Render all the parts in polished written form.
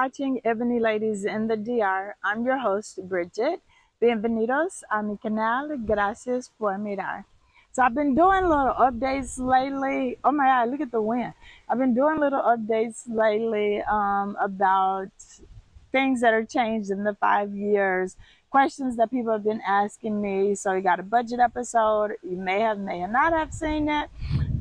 watching Ebony Ladies in the DR. I'm your host, Bridget. Bienvenidos a mi canal. Gracias por mirar. So I've been doing little updates lately. Oh my God, look at the wind. I've been doing little updates lately about things that are changed in the 5 years, questions that people have been asking me. So we got a budget episode. You may have, may not have seen it.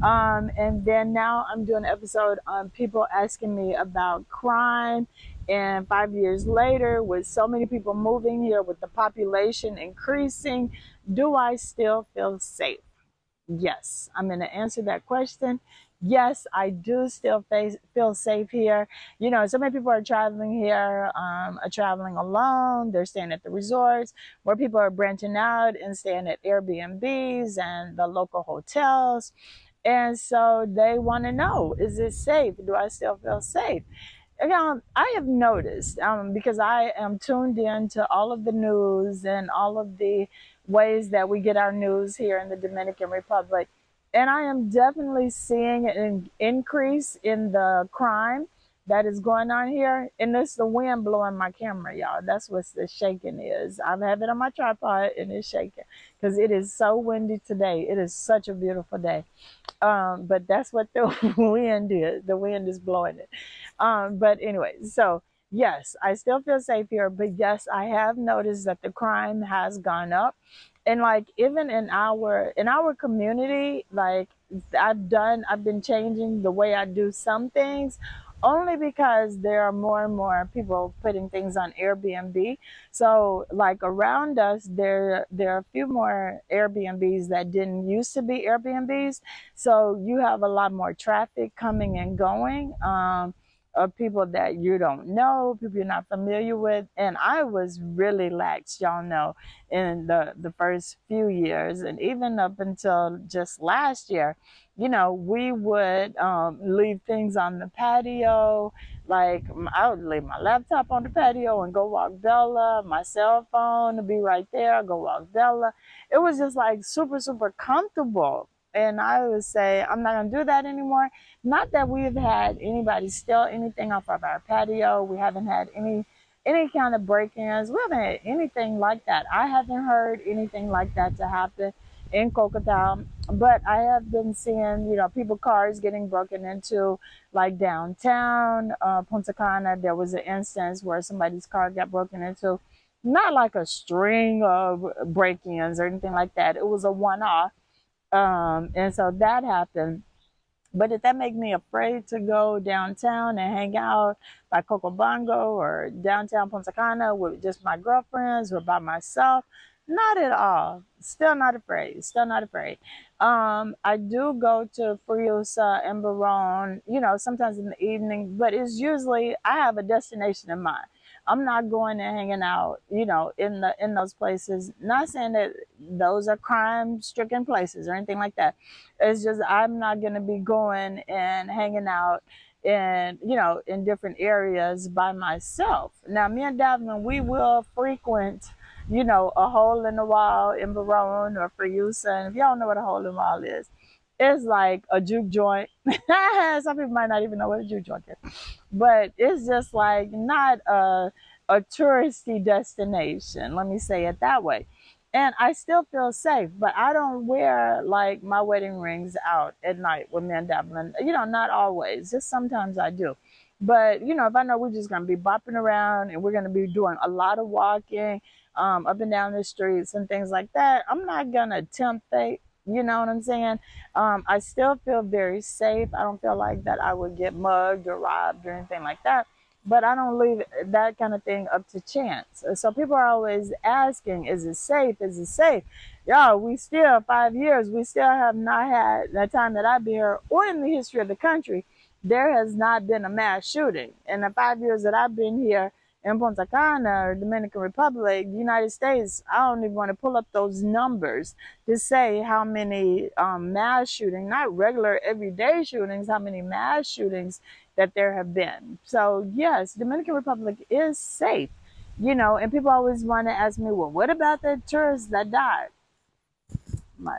And then now I'm doing an episode on people asking me about crime. And 5 years later, with so many people moving here, with the population increasing, do I still feel safe? Yes, I'm going to answer that question. Yes, I do still feel safe here. You know, so many people are traveling here, are traveling alone. They're staying at the resorts, where people are branching out and staying at Airbnbs and the local hotels. And so they want to know, is it safe? Do I still feel safe? I have noticed, because I am tuned in to all of the news and all of the ways that we get our news here in the Dominican Republic. And I am definitely seeing an increase in the crime that is going on here. And it's the wind blowing my camera, y'all. That's what the shaking is. I have it on my tripod and it's shaking because it is so windy today. It is such a beautiful day. But that's what the wind is. The wind is blowing it. But anyway, so yes, I still feel safe here, but yes, I have noticed that the crime has gone up. And like even in our community, like I've been changing the way I do some things, only because there are more and more people putting things on Airbnb. So like around us, there are a few more Airbnbs that didn't used to be Airbnbs. So you have a lot more traffic coming and going. Of people that you don't know, people you're not familiar with. And I was really lax, y'all know, in the first few years, and even up until just last year. You know, we would leave things on the patio. Like I would leave my laptop on the patio and go walk Bella. My cell phone would be right there, go walk Bella. It was just like super, super comfortable. And I would say, I'm not going to do that anymore. Not that we've had anybody steal anything off of our patio. We haven't had any kind of break-ins. We haven't had anything like that. I haven't heard anything like that to happen in Cocotao. But I have been seeing, you know, cars getting broken into, like downtown, Punta Cana. There was an instance where somebody's car got broken into. Not like a string of break-ins or anything like that. It was a one-off. And so that happened. But did that make me afraid to go downtown and hang out by Cocobongo or downtown Punta Cana with just my girlfriends or by myself? Not at all. Still not afraid. Still not afraid. I do go to Friusa and Barone, you know, sometimes in the evening, but it's usually I have a destination in mind. I'm not going and hanging out, you know, in those places. Not saying that those are crime-stricken places or anything like that. It's just I'm not going to be going and hanging out in, you know, in different areas by myself. Now, me and Davin, we will frequent, you know, a hole in the wall in Barone or Friusa. And if y'all know what a hole in the wall is, it's like a juke joint. Some people might not even know what a juke joint is. But it's just like not a touristy destination. Let me say it that way. And I still feel safe, but I don't wear like my wedding rings out at night with me and Devlin. You know, not always. Just sometimes I do. But, you know, if I know we're just going to be bopping around and we're going to be doing a lot of walking up and down the streets and things like that, I'm not going to tempt fate. You know what I'm saying? I still feel very safe. I don't feel like that I would get mugged or robbed or anything like that. But I don't leave that kind of thing up to chance. So people are always asking, is it safe? Is it safe? Y'all, we still, 5 years, we still have not had, the time that I've been here or in the history of the country, there has not been a mass shooting. In the 5 years that I've been here, in Punta Cana or Dominican Republic, United States, I don't even want to pull up those numbers to say how many mass shootings, not regular everyday shootings, how many mass shootings that there have been. So yes, Dominican Republic is safe, you know, and people always want to ask me, well, what about the tourists that died?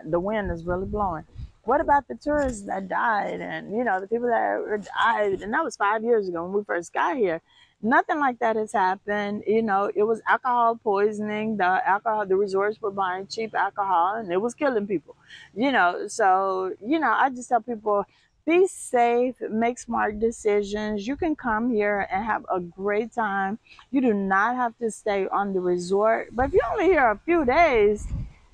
The wind is really blowing. What about the tourists that died and, you know, the people that died? And that was 5 years ago when we first got here. Nothing like that has happened. You know, it was alcohol poisoning. The resorts were buying cheap alcohol and it was killing people. You know, so, I just tell people, be safe, make smart decisions. You can come here and have a great time. You do not have to stay on the resort. But if you're only here a few days,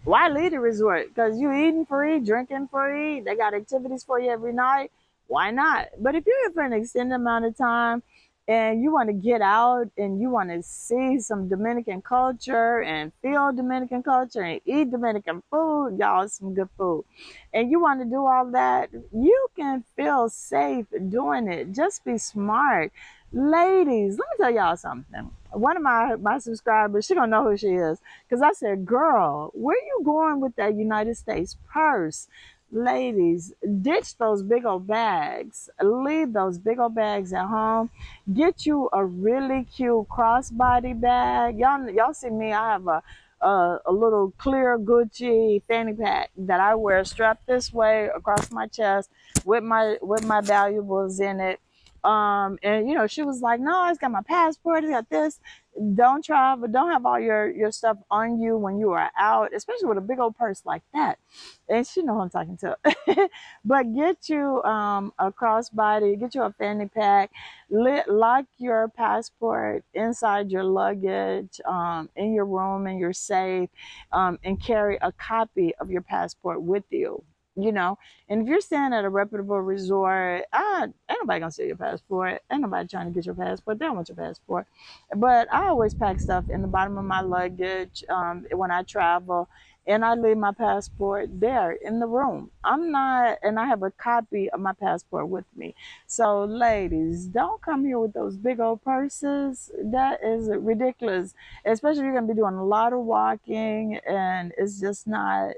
why leave the resort? Because you eating free, drinking free. They got activities for you every night. Why not? But if you're here for an extended amount of time and you want to get out and you want to see some Dominican culture and feel Dominican culture and eat Dominican food, y'all, some good food, and you want to do all that, you can feel safe doing it. Just be smart. Ladies, let me tell y'all something. One of my subscribers, she gonna know who she is, because I said, girl, where you going with that United States purse? Ladies, ditch those big old bags. Leave those big old bags at home. Get you a really cute crossbody bag. Y'all see me, I have a little clear Gucci fanny pack that I wear strapped this way across my chest with my valuables in it. And she was like, no, it's got my passport, it's got this. Don't travel, don't have all your stuff on you when you are out, especially with a big old purse like that. And she know who I'm talking to. But get you a crossbody, get you a fanny pack, lock your passport inside your luggage, in your room, in your safe, and carry a copy of your passport with you. And if you're staying at a reputable resort, ain't nobody gonna steal your passport. Ain't nobody trying to get your passport. They don't want your passport. But I always pack stuff in the bottom of my luggage when I travel, and I leave my passport there in the room. And I have a copy of my passport with me. So ladies, don't come here with those big old purses. That is ridiculous, especially if you're gonna be doing a lot of walking, and it's just not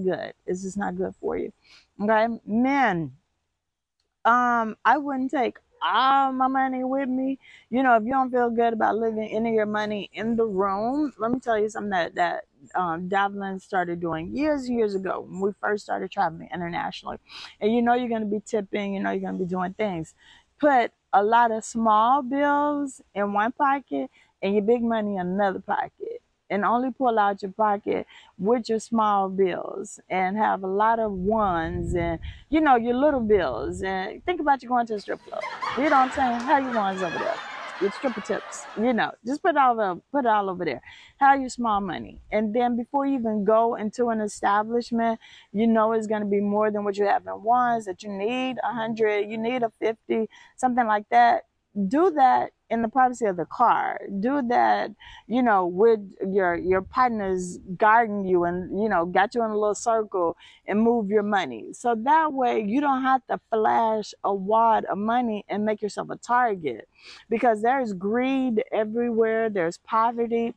good. It's just not good for you. Okay, men, I wouldn't take all my money with me. If you don't feel good about living any of your money in the room, let me tell you something that Davlin started doing years and years ago when we first started traveling internationally. And you're going to be tipping, you're going to be doing things. Put a lot of small bills in one pocket and your big money in another pocket. And only pull out your pocket with your small bills, and have a lot of ones and your little bills. And think about you going to a strip club. You know what I'm saying? How you ones over there? Your stripper tips. Just put it all over there. Have your small money. And then before you even go into an establishment, it's going to be more than what you have in ones, that you need 100, you need a 50, something like that. Do that in the privacy of the car. Do that, with your partners guarding you, and got you in a little circle and move your money. So that way you don't have to flash a wad of money and make yourself a target, because there's greed everywhere. There's poverty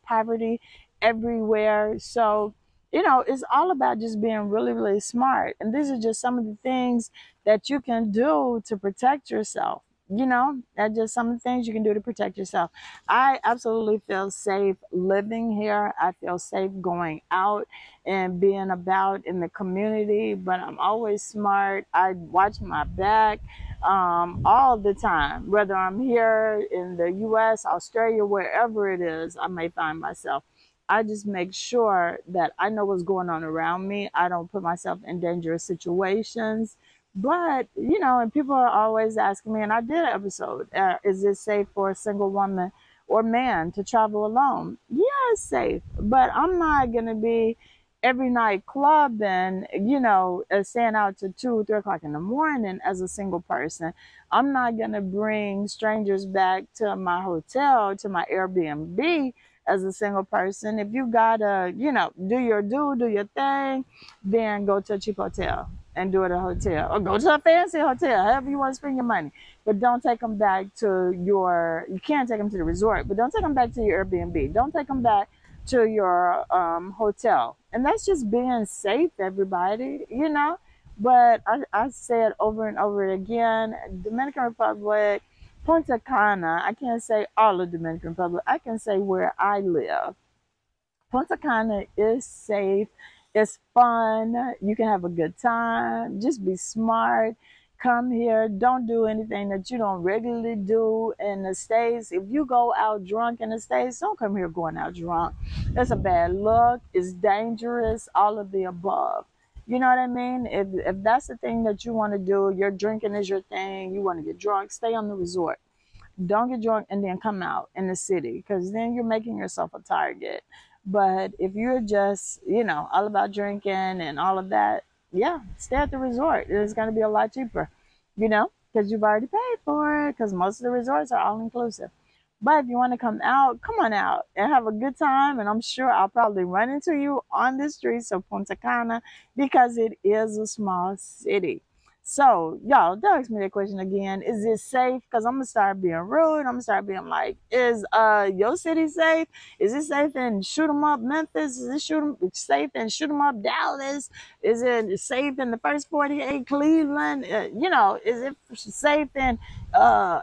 everywhere. So it's all about just being really, really smart. And these are just some of the things that you can do to protect yourself. That's just some of the things you can do to protect yourself. I absolutely feel safe living here. I feel safe going out and being about in the community, but I'm always smart. I watch my back all the time, whether I'm here in the US, Australia, wherever it is I may find myself. I just make sure that I know what's going on around me. I don't put myself in dangerous situations. But, and people are always asking me, and I did an episode, is it safe for a single woman or man to travel alone? Yeah, it's safe, but I'm not going to be every night clubbing, staying out to 2 or 3 o'clock in the morning as a single person. I'm not going to bring strangers back to my hotel, to my Airbnb as a single person. If you gotta, do your thing, then go to a cheap hotel and do it at a hotel, or go to a fancy hotel, however you want to spend your money. But don't take them back to you can't take them to the resort, but don't take them back to your Airbnb. Don't take them back to your hotel. And that's just being safe, everybody, But I say it over and over again, Dominican Republic, Punta Cana, I can't say all of Dominican Republic, I can say where I live. Punta Cana is safe. It's fun. You can have a good time. Just be smart. come here. Don't do anything that you don't regularly do in the States. If you go out drunk in the States, don't come here going out drunk. That's a bad look. It's dangerous. All of the above. You know what I mean? If that's the thing that you want to do, your drinking is your thing, you want to get drunk, stay on the resort. Don't get drunk and then come out in the city, because then you're making yourself a target. But if you're just, all about drinking and all of that, yeah, stay at the resort. It's going to be a lot cheaper, because you've already paid for it, because most of the resorts are all inclusive. But if you want to come out, come on out and have a good time. And I'm sure I'll probably run into you on the streets of Punta Cana, because it is a small city. So, y'all, don't ask me that question again. Is it safe? Because I'm going to start being rude. I'm going to start being like, is your city safe? Is it safe in shoot 'em up Memphis? Is it safe in shoot 'em up Dallas? Is it safe in the first 48 Cleveland? Is it safe in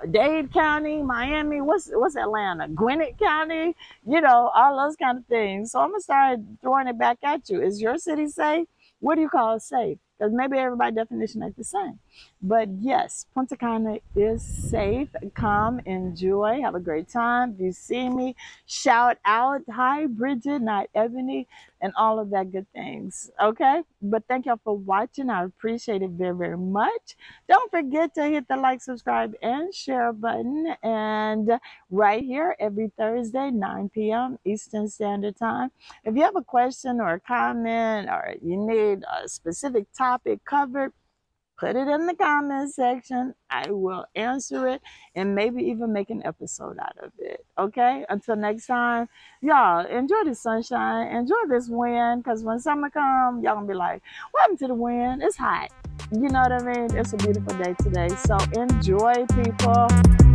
Dade County, Miami? What's Atlanta? Gwinnett County? All those kind of things. So I'm going to start throwing it back at you. Is your city safe? What do you call safe? Because maybe everybody's definition ain't the same. But yes, Punta Cana is safe. Come, enjoy, have a great time. If you see me, shout out, hi, Bridget, not Ebony, and all of that good things. Okay? But thank y'all for watching. I appreciate it very, very much. Don't forget to hit the like, subscribe, and share button. And right here every Thursday, 9 p.m. Eastern Standard Time. If you have a question or a comment, or you need a specific topic covered, put it in the comment section. I will answer it and maybe even make an episode out of it. Okay? Until next time, y'all, enjoy the sunshine. Enjoy this wind, because when summer comes, y'all gonna be like, what happened to the wind? It's hot. You know what I mean? It's a beautiful day today. So enjoy, people.